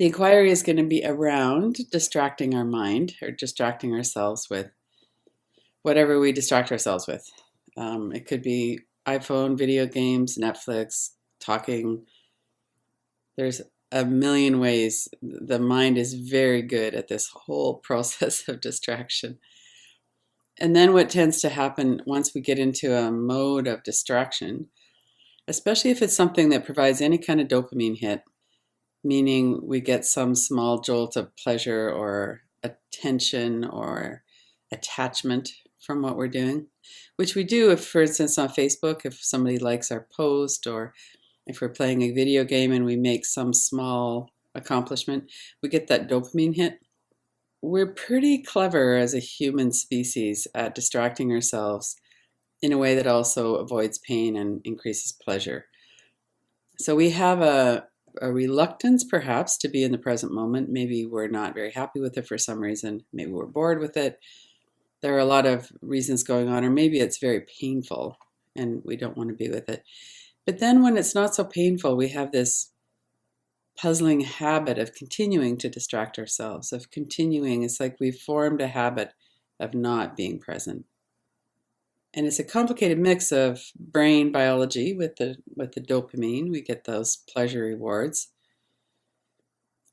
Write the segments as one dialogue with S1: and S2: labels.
S1: The inquiry is going to be around distracting our mind or distracting ourselves with whatever we distract ourselves with. It could be iPhone, video games, Netflix, talking. There's a million ways. The mind is very good at this whole process of distraction. And then what tends to happen once we get into a mode of distraction, especially if it's something that provides any kind of dopamine hit, meaning we get some small jolt of pleasure or attention or attachment from what we're doing, which we do if, for instance, on Facebook, if somebody likes our post, or if we're playing a video game and we make some small accomplishment, we get that dopamine hit. We're pretty clever as a human species at distracting ourselves in a way that also avoids pain and increases pleasure. So we have a reluctance perhaps to be in the present moment. Maybe we're not very happy with it for some reason. Maybe we're bored with it. There are a lot of reasons going on, or maybe it's very painful and we don't want to be with it. But then when it's not so painful, we have this puzzling habit of continuing to distract ourselves, of continuing. It's like we've formed a habit of not being present. And it's a complicated mix of brain biology with the dopamine. We get those pleasure rewards.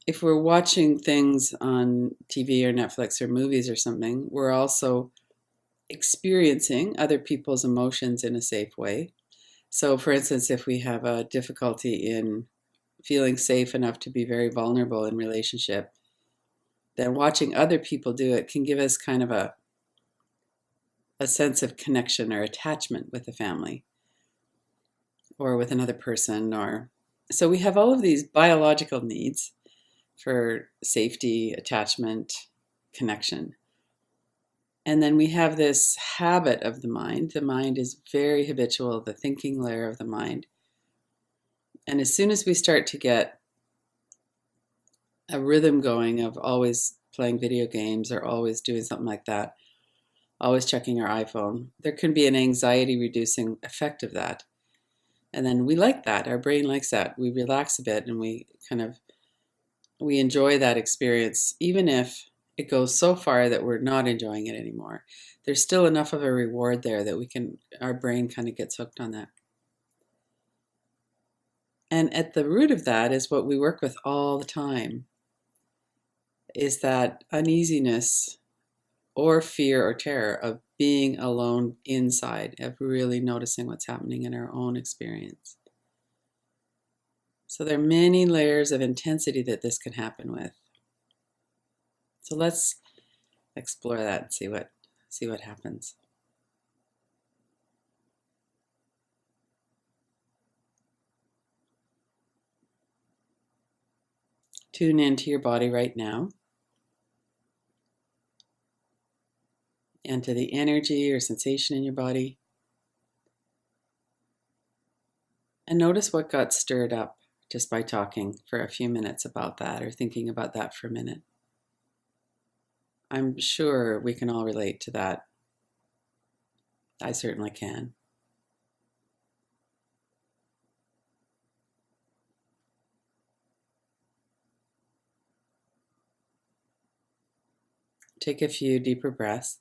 S1: If we're watching things on TV or Netflix or movies or something, we're also experiencing other people's emotions in a safe way. So for instance, if we have a difficulty in feeling safe enough to be very vulnerable in relationship, then watching other people do it can give us kind of a sense of connection or attachment with the family or with another person. So we have all of these biological needs for safety, attachment, connection. And then we have this habit of the mind. The mind is very habitual, the thinking layer of the mind. And as soon as we start to get a rhythm going of always playing video games or always doing something like that, always checking our iPhone, there can be an anxiety reducing effect of that. And then we like that. Our brain likes that. We relax a bit and we enjoy that experience, even if it goes so far that we're not enjoying it anymore. There's still enough of a reward there that our brain kind of gets hooked on that. And at the root of that is what we work with all the time, is that uneasiness or fear or terror of being alone inside, of really noticing what's happening in our own experience. So there are many layers of intensity that this can happen with. So let's explore that and see what happens. Tune into your body right now and to the energy or sensation in your body. And notice what got stirred up just by talking for a few minutes about that or thinking about that for a minute. I'm sure we can all relate to that. I certainly can. Take a few deeper breaths.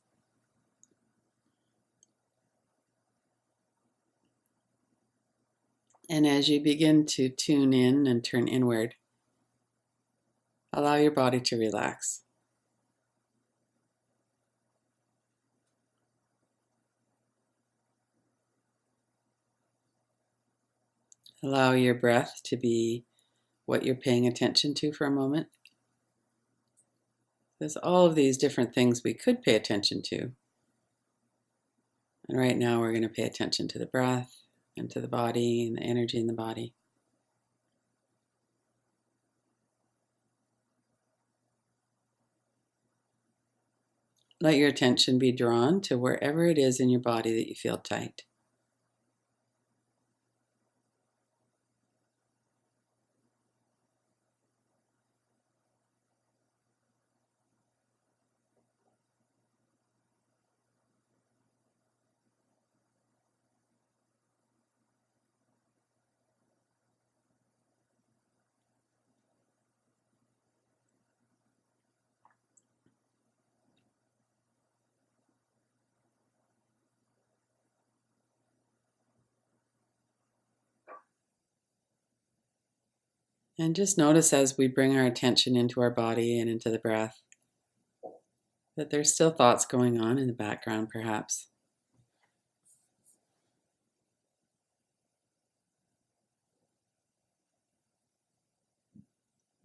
S1: And as you begin to tune in and turn inward, allow your body to relax. Allow your breath to be what you're paying attention to for a moment. There's all of these different things we could pay attention to. And right now we're going to pay attention to the breath and to the body and the energy in the body. Let your attention be drawn to wherever it is in your body that you feel tight. And just notice as we bring our attention into our body and into the breath that there's still thoughts going on in the background, perhaps.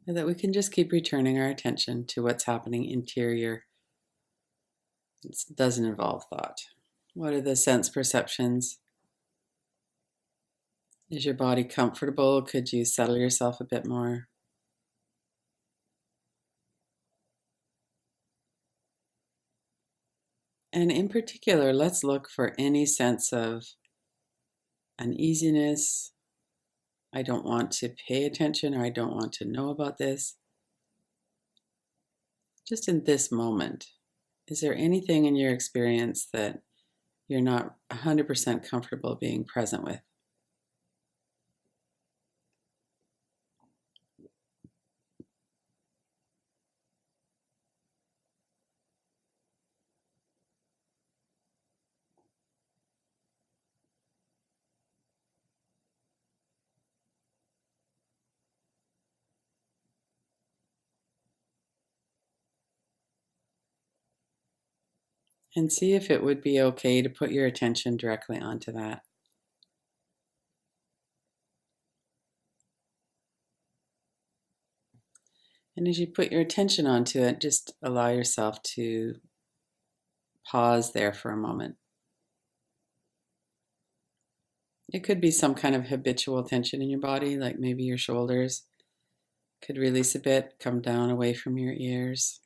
S1: And that we can just keep returning our attention to what's happening interior. It doesn't involve thought. What are the sense perceptions? Is your body comfortable? Could you settle yourself a bit more? And in particular, let's look for any sense of uneasiness. I don't want to pay attention, or I don't want to know about this. Just in this moment, is there anything in your experience that you're not 100% comfortable being present with? And see if it would be okay to put your attention directly onto that. And as you put your attention onto it, just allow yourself to pause there for a moment. It could be some kind of habitual tension in your body, like maybe your shoulders could release a bit, come down away from your ears.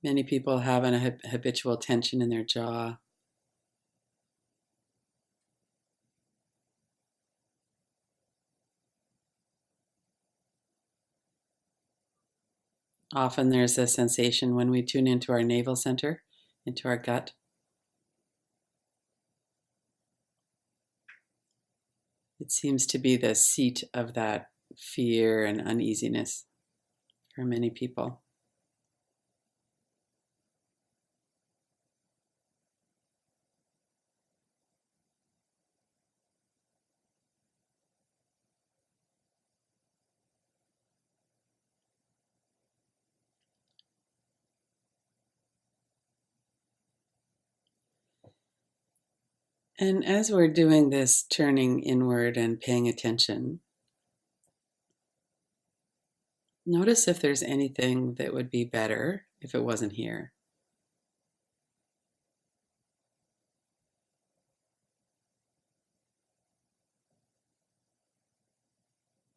S1: Many people have an habitual tension in their jaw. Often there's a sensation when we tune into our navel center, into our gut. It seems to be the seat of that fear and uneasiness for many people. And as we're doing this turning inward and paying attention, notice if there's anything that would be better if it wasn't here.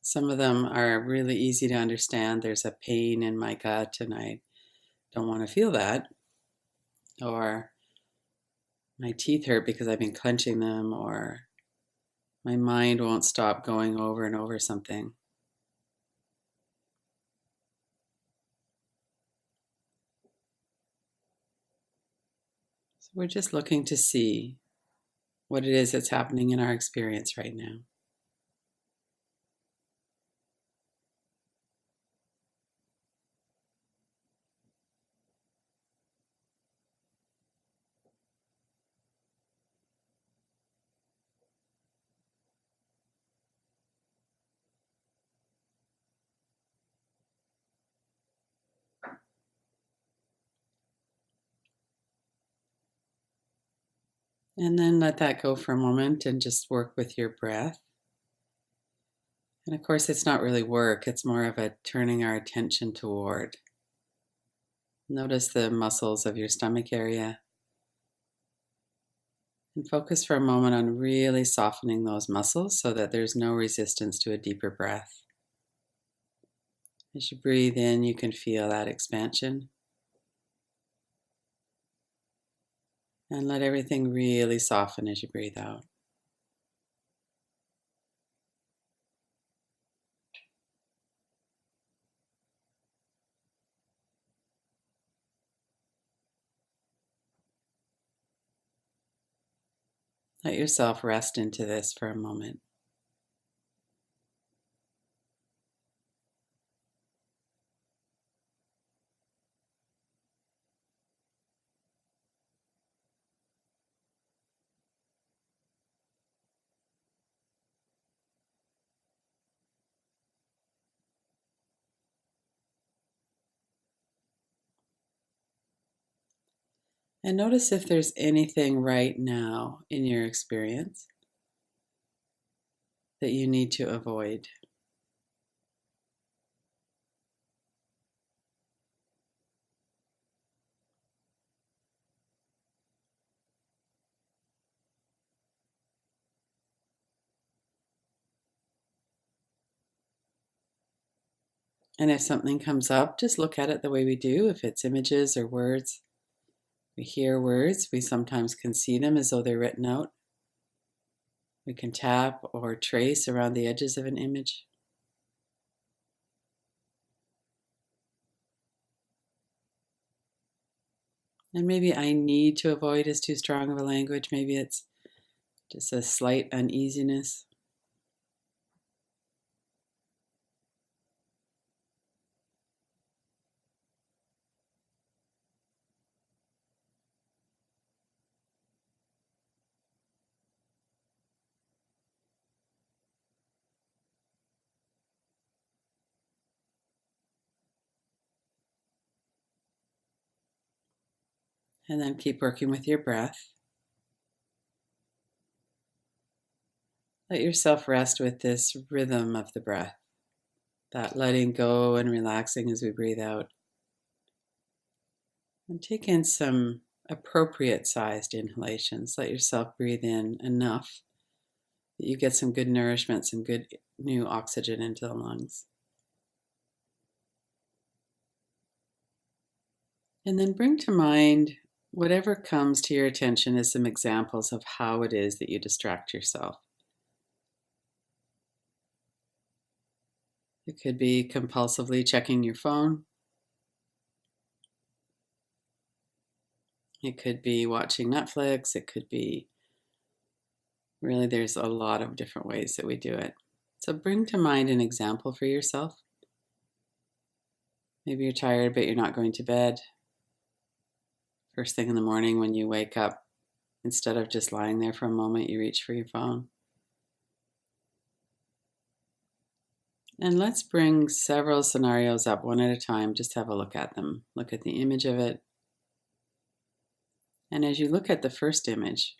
S1: Some of them are really easy to understand. There's a pain in my gut and I don't want to feel that. Or my teeth hurt because I've been clenching them, or my mind won't stop going over and over something. So we're just looking to see what it is that's happening in our experience right now. And then let that go for a moment and just work with your breath. And of course, it's not really work, it's more of a turning our attention toward. Notice the muscles of your stomach area. And focus for a moment on really softening those muscles so that there's no resistance to a deeper breath. As you breathe in, you can feel that expansion. And let everything really soften as you breathe out. Let yourself rest into this for a moment. And notice if there's anything right now in your experience that you need to avoid. And if something comes up, just look at it the way we do. If it's images or words, we hear words, we sometimes can see them as though they're written out. We can tap or trace around the edges of an image. And maybe I need to avoid is too strong of a language. Maybe it's just a slight uneasiness. And then keep working with your breath. Let yourself rest with this rhythm of the breath, that letting go and relaxing as we breathe out. And take in some appropriate sized inhalations. Let yourself breathe in enough that you get some good nourishment, some good new oxygen into the lungs. And then bring to mind whatever comes to your attention as some examples of how it is that you distract yourself. It could be compulsively checking your phone. It could be watching Netflix. It could be, really, there's a lot of different ways that we do it. So bring to mind an example for yourself. Maybe you're tired, but you're not going to bed. First thing in the morning when you wake up, instead of just lying there for a moment, you reach for your phone. And let's bring several scenarios up one at a time. Just have a look at them. Look at the image of it. And as you look at the first image,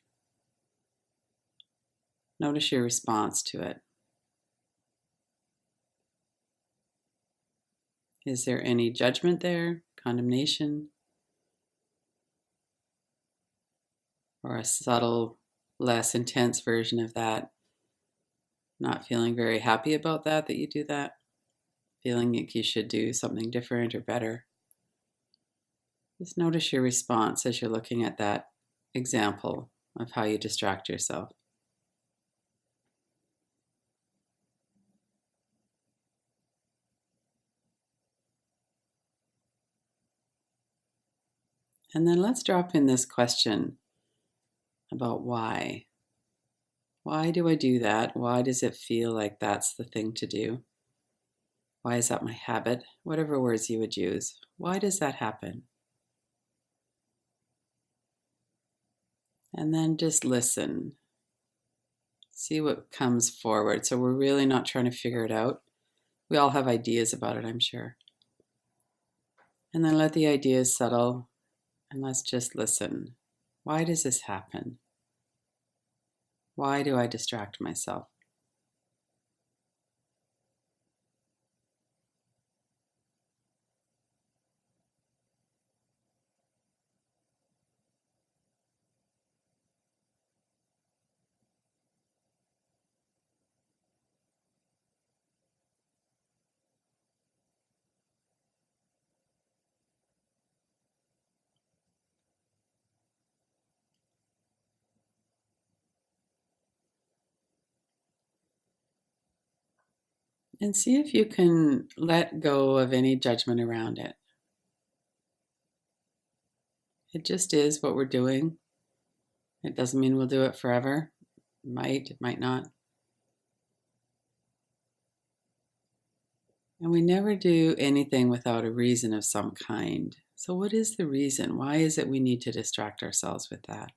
S1: notice your response to it. Is there any judgment there, condemnation, or a subtle, less intense version of that? Not feeling very happy about that you do that? Feeling like you should do something different or better? Just notice your response as you're looking at that example of how you distract yourself. And then let's drop in this question about why. Why do I do that? Why does it feel like that's the thing to do? Why is that my habit? Whatever words you would use. Why does that happen? And then just listen. See what comes forward. So we're really not trying to figure it out. We all have ideas about it, I'm sure. And then let the ideas settle and let's just listen. Why does this happen? Why do I distract myself? And see if you can let go of any judgment around it. It just is what we're doing. It doesn't mean we'll do it forever. It might not. And we never do anything without a reason of some kind. So what is the reason? Why is it we need to distract ourselves with that?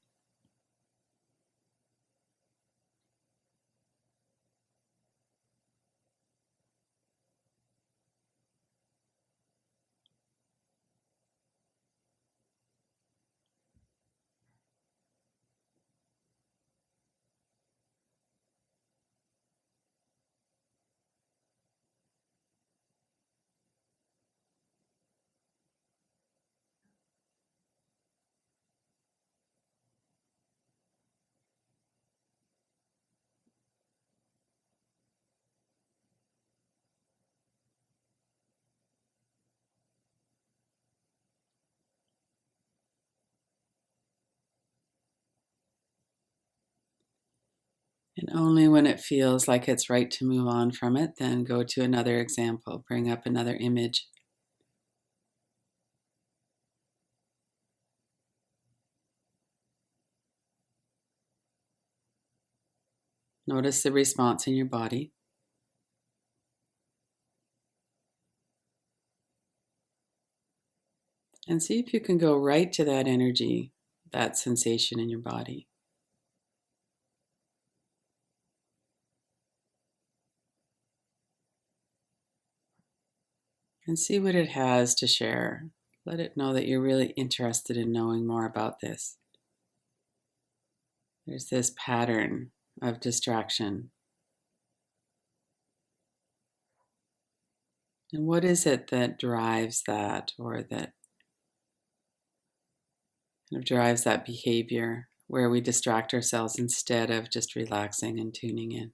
S1: And only when it feels like it's right to move on from it, then go to another example, bring up another image. Notice the response in your body. And see if you can go right to that energy, that sensation in your body. And see what it has to share. Let it know that you're really interested in knowing more about this. There's this pattern of distraction. And what is it that drives that, or that kind of drives that behavior where we distract ourselves instead of just relaxing and tuning in?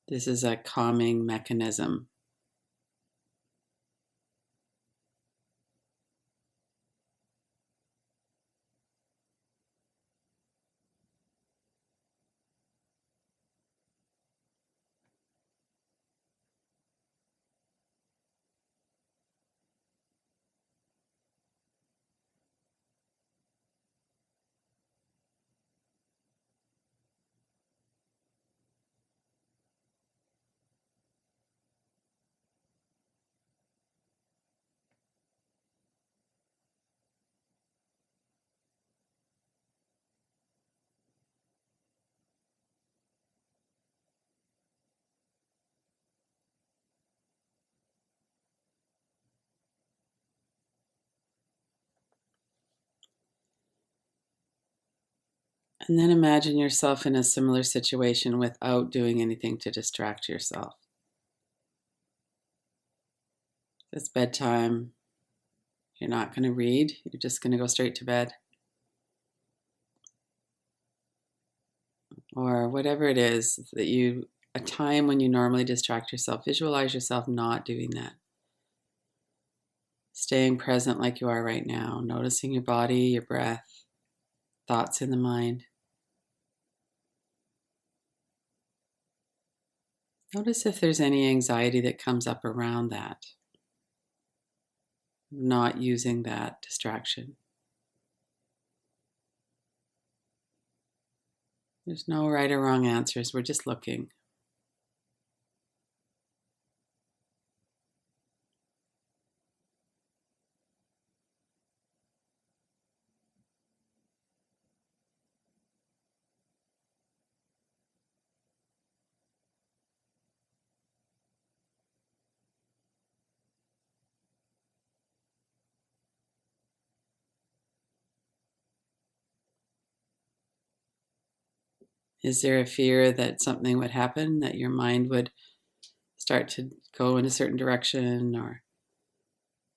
S1: This is a calming mechanism. And then imagine yourself in a similar situation without doing anything to distract yourself. It's bedtime. You're not going to read. You're just going to go straight to bed. Or whatever it is that a time when you normally distract yourself, visualize yourself not doing that. Staying present like you are right now, noticing your body, your breath, thoughts in the mind. Notice if there's any anxiety that comes up around that, not using that distraction. There's no right or wrong answers. We're just looking. Is there a fear that something would happen, that your mind would start to go in a certain direction, or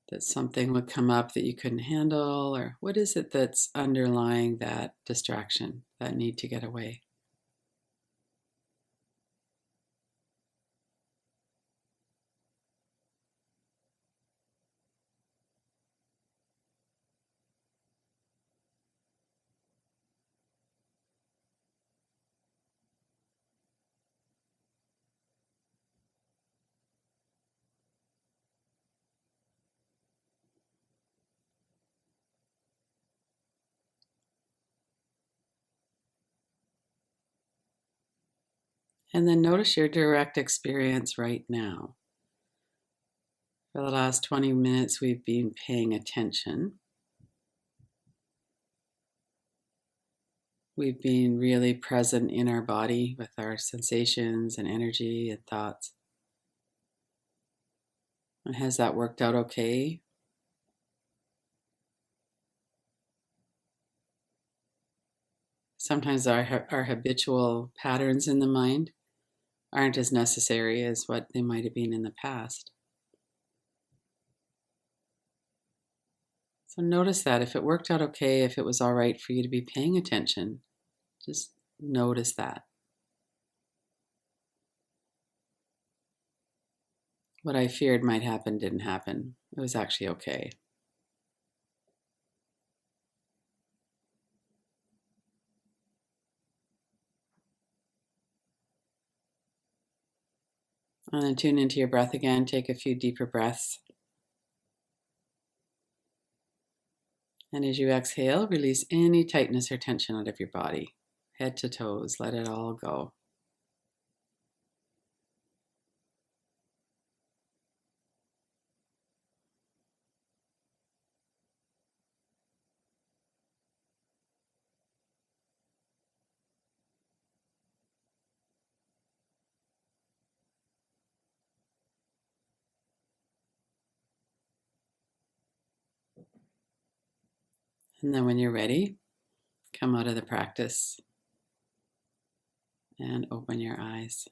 S1: that something would come up that you couldn't handle? Or what is it that's underlying that distraction, that need to get away? And then notice your direct experience right now. For the last 20 minutes, we've been paying attention. We've been really present in our body with our sensations and energy and thoughts. And has that worked out okay? Sometimes our habitual patterns in the mind aren't as necessary as what they might have been in the past. So notice that if it worked out okay, if it was all right for you to be paying attention, just notice that. What I feared might happen didn't happen. It was actually okay. And then tune into your breath again. Take a few deeper breaths. And as you exhale, release any tightness or tension out of your body, head to toes. Let it all go. And then when you're ready, come out of the practice and open your eyes.